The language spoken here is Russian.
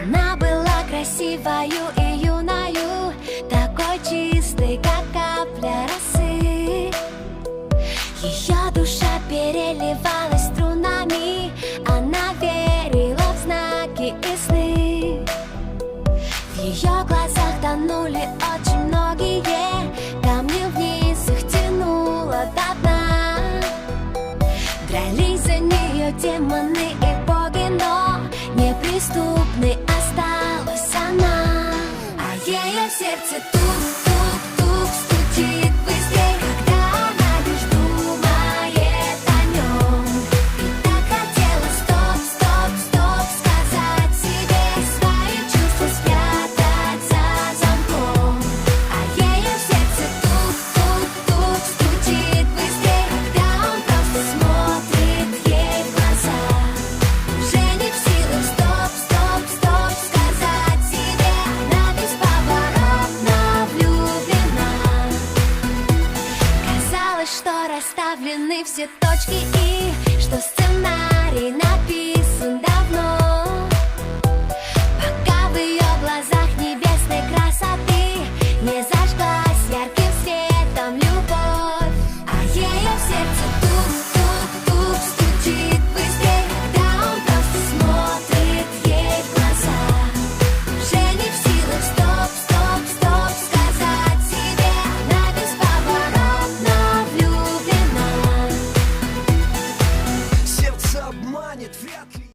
Она была красивою и юною, такой чистой, как капля росы. Ее душа переливалась струнами, она верила в знаки и сны. В ее глазах тонули очень многие, камни вниз их тянуло до дна. Дрались за нее демоны и боги, но неприступной осталась она. А ее сердце тук-тук-тук стучит быстрее, когда она лишь думает о нем. И так хотела стоп-стоп-стоп сказать себе, свои чувства спрятать за замком. А ее сердце тук-тук-тук стучит быстрее, когда он просто смотрит ей в глаза. Уже не в силах стоп-стоп-стоп сказать себе, она бесповоротно влюблена. Казалось, что расставлены все точки